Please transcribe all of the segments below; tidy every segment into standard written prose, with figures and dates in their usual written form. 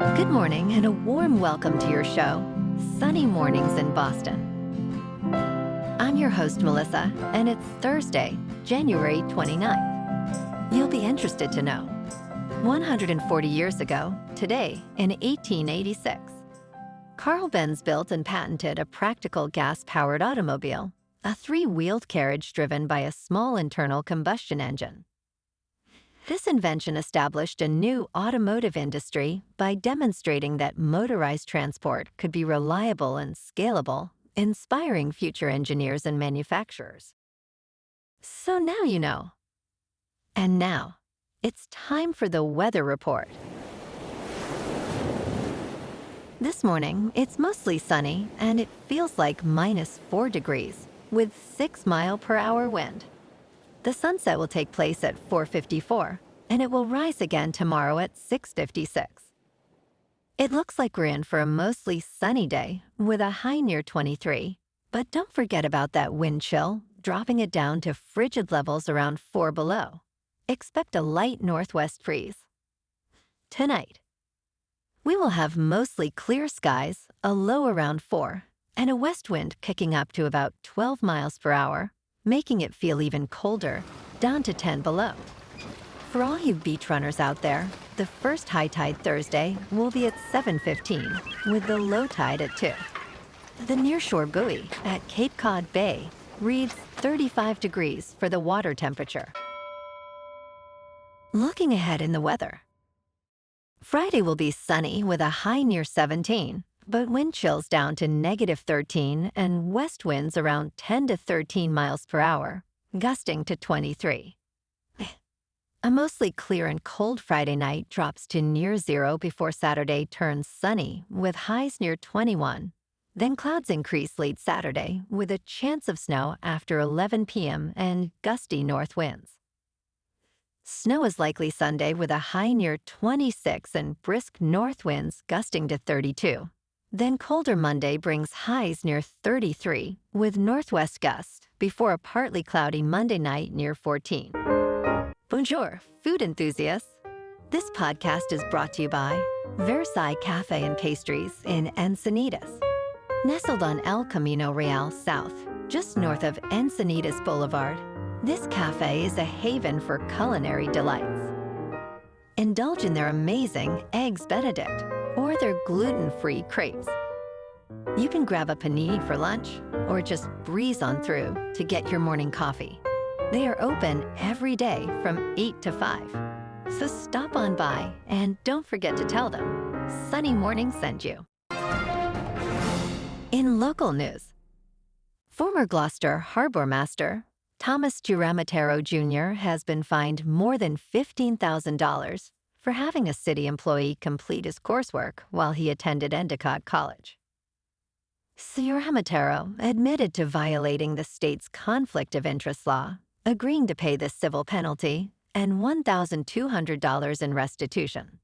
Good morning and a warm welcome to your show, Sunny Mornings in Boston. I'm your host, Melissa, and it's Thursday, January 29th. You'll be interested to know. 140 years ago, today, in 1886, Carl Benz built and patented a practical gas-powered automobile, a three-wheeled carriage driven by a small internal combustion engine. This invention established a new automotive industry by demonstrating that motorized transport could be reliable and scalable, inspiring future engineers and manufacturers. So now you know. And now, it's time for the weather report. This morning, it's mostly sunny and it feels like -4 degrees with 6-mile-per-hour wind. The sunset will take place at 4:54, and it will rise again tomorrow at 6:56. It looks like we're in for a mostly sunny day with a high near 23, but don't forget about that wind chill, dropping it down to frigid levels around 4 below. Expect a light northwest breeze. Tonight, we will have mostly clear skies, a low around 4, and a west wind picking up to about 12 miles per hour, making it feel even colder, down to 10 below. For all you beach runners out there, the first high tide Thursday will be at 7:15, with the low tide at 2. The nearshore buoy at Cape Cod Bay reads 35 degrees for the water temperature. Looking ahead in the weather. Friday will be sunny with a high near 17, but wind chills down to -13 and west winds around 10 to 13 miles per hour, gusting to 23. A mostly clear and cold Friday night drops to near 0 before Saturday turns sunny with highs near 21. Then clouds increase late Saturday with a chance of snow after 11 p.m. and gusty north winds. Snow is likely Sunday with a high near 26 and brisk north winds gusting to 32. Then colder Monday brings highs near 33 with northwest gusts before a partly cloudy Monday night near 14. Bonjour, food enthusiasts. This podcast is brought to you by Versailles Cafe and Pastries in Encinitas. Nestled on El Camino Real South, just north of Encinitas Boulevard, this cafe is a haven for culinary delights. Indulge in their amazing Eggs Benedict or their gluten-free crepes. You can grab a panini for lunch or just breeze on through to get your morning coffee. They are open every day from 8 to 5. So stop on by and don't forget to tell them Sunny Morning sent you. In local news, former Gloucester harbor master Thomas Giramotero Jr. has been fined more than $15,000 for having a city employee complete his coursework while he attended Endicott College. Giramotero admitted to violating the state's conflict of interest law, agreeing to pay the civil penalty and $1,200 in restitution.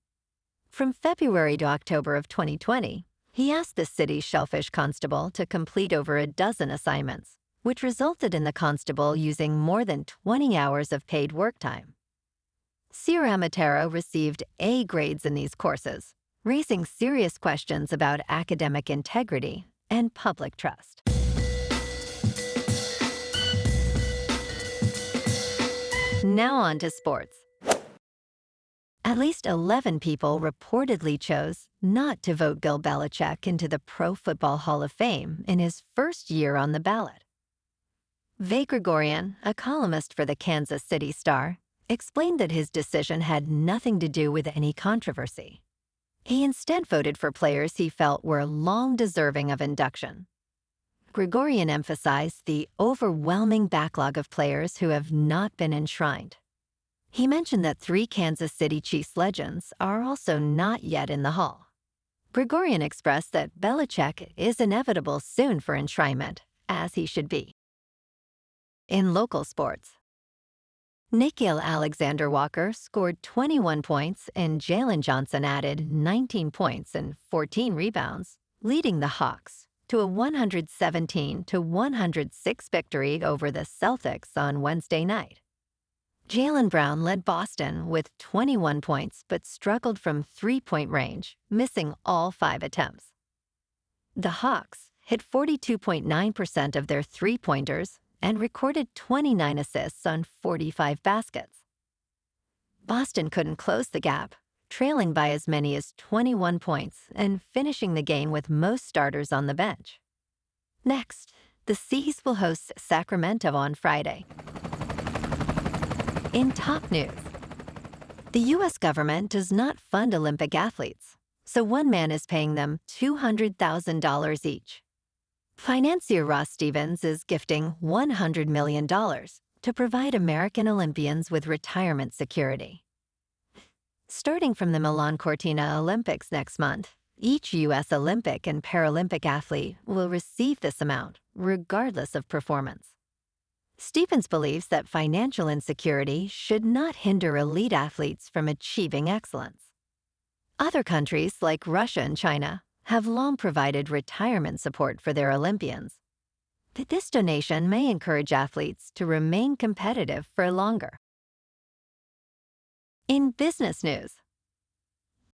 From February to October of 2020, he asked the city's shellfish constable to complete over a dozen assignments, which resulted in the constable using more than 20 hours of paid work time. Giramotero received A grades in these courses, raising serious questions about academic integrity and public trust. Now on to sports. At least 11 people reportedly chose not to vote Bill Belichick into the Pro Football Hall of Fame in his first year on the ballot. Vay Gregorian, a columnist for the Kansas City Star, explained that his decision had nothing to do with any controversy. He instead voted for players he felt were long deserving of induction. Gregorian emphasized the overwhelming backlog of players who have not been enshrined. He mentioned that 3 Kansas City Chiefs legends are also not yet in the Hall. Gregorian expressed that Belichick is inevitable soon for enshrinement, as he should be. In local sports, Nickeil Alexander-Walker scored 21 points and Jalen Johnson added 19 points and 14 rebounds, leading the Hawks to a 117-106 victory over the Celtics on Wednesday night. Jaylen Brown led Boston with 21 points but struggled from three-point range, missing all 5 attempts. The Hawks hit 42.9% of their three-pointers and recorded 29 assists on 45 baskets. Boston couldn't close the gap, trailing by as many as 21 points and finishing the game with most starters on the bench. Next, the Seas will host Sacramento on Friday. In top news, the U.S. government does not fund Olympic athletes, so one man is paying them $200,000 each. Financier Ross Stevens is gifting $100 million to provide American Olympians with retirement security. Starting from the Milan Cortina Olympics next month, each U.S. Olympic and Paralympic athlete will receive this amount, regardless of performance. Stevens believes that financial insecurity should not hinder elite athletes from achieving excellence. Other countries, like Russia and China, have long provided retirement support for their Olympians. But this donation may encourage athletes to remain competitive for longer. In business news,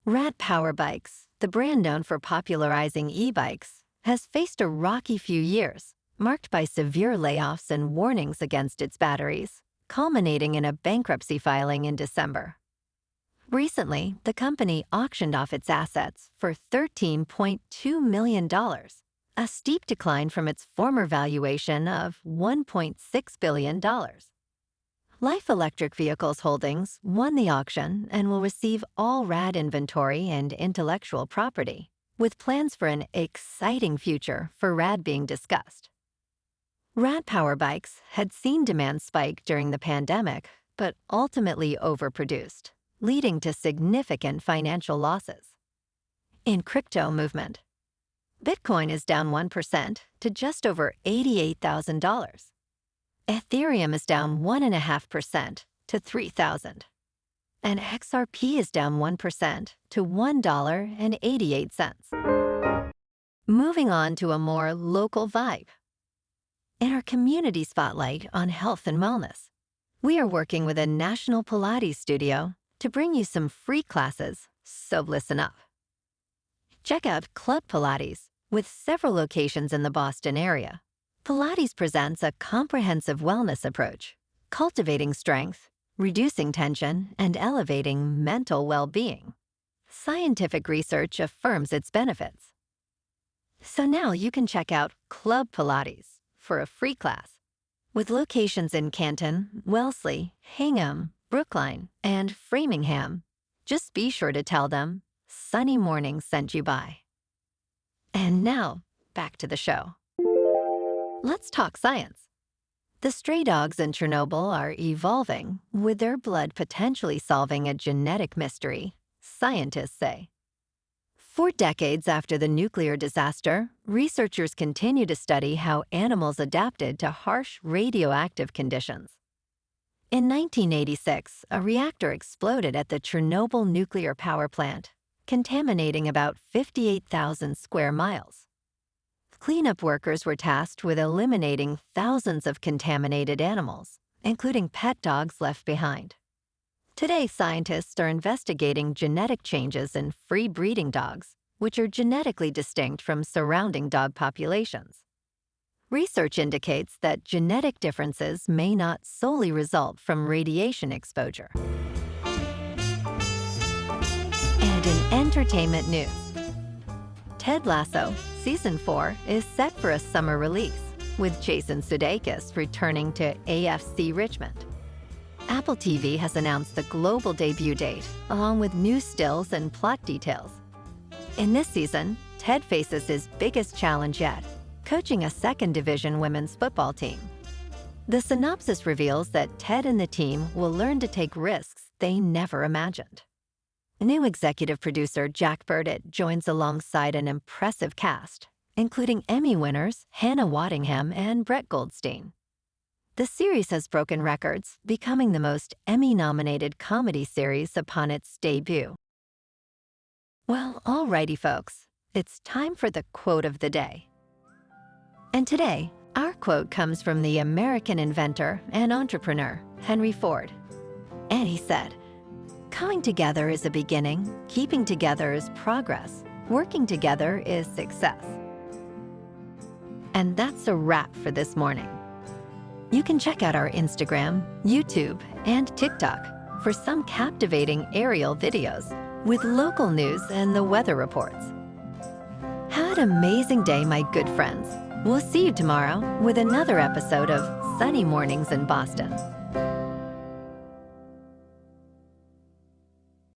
Rad Power Bikes, the brand known for popularizing e-bikes, has faced a rocky few years, marked by severe layoffs and warnings against its batteries, culminating in a bankruptcy filing in December. Recently, the company auctioned off its assets for $13.2 million, a steep decline from its former valuation of $1.6 billion. Life Electric Vehicles Holdings won the auction and will receive all RAD inventory and intellectual property, with plans for an exciting future for RAD being discussed. Rad Power Bikes had seen demand spike during the pandemic, but ultimately overproduced, leading to significant financial losses. In crypto movement, Bitcoin is down 1% to just over $88,000. Ethereum is down 1.5% to $3,000. And XRP is down 1% to $1.88. Moving on to a more local vibe. In our community spotlight on health and wellness, we are working with a national Pilates studio to bring you some free classes, so listen up. Check out Club Pilates, with several locations in the Boston area. Pilates presents a comprehensive wellness approach, cultivating strength, reducing tension, and elevating mental well-being. Scientific research affirms its benefits. So now you can check out Club Pilates for a free class. With locations in Canton, Wellesley, Hingham, Brookline, and Framingham, just be sure to tell them Sunny Morning sent you by. And now, back to the show. Let's talk science. The stray dogs in Chernobyl are evolving, with their blood potentially solving a genetic mystery, scientists say. 4 decades after the nuclear disaster, researchers continue to study how animals adapted to harsh radioactive conditions. In 1986, a reactor exploded at the Chernobyl nuclear power plant, contaminating about 58,000 square miles. Cleanup workers were tasked with eliminating thousands of contaminated animals, including pet dogs left behind. Today, scientists are investigating genetic changes in free breeding dogs, which are genetically distinct from surrounding dog populations. Research indicates that genetic differences may not solely result from radiation exposure. And in entertainment news, Ted Lasso Season 4 is set for a summer release, with Jason Sudeikis returning to AFC Richmond. Apple TV has announced the global debut date, along with new stills and plot details. In this season, Ted faces his biggest challenge yet, coaching a second division women's football team. The synopsis reveals that Ted and the team will learn to take risks they never imagined. New executive producer Jack Burdett joins alongside an impressive cast, including Emmy winners Hannah Waddingham and Brett Goldstein. The series has broken records, becoming the most Emmy-nominated comedy series upon its debut. Well, alrighty folks, it's time for the quote of the day. And today, our quote comes from the American inventor and entrepreneur, Henry Ford. And he said, "Coming together is a beginning, keeping together is progress, working together is success." And that's a wrap for this morning. You can check out our Instagram, YouTube, and TikTok for some captivating aerial videos with local news and the weather reports. Have an amazing day, my good friends. We'll see you tomorrow with another episode of Sunny Mornings in Boston.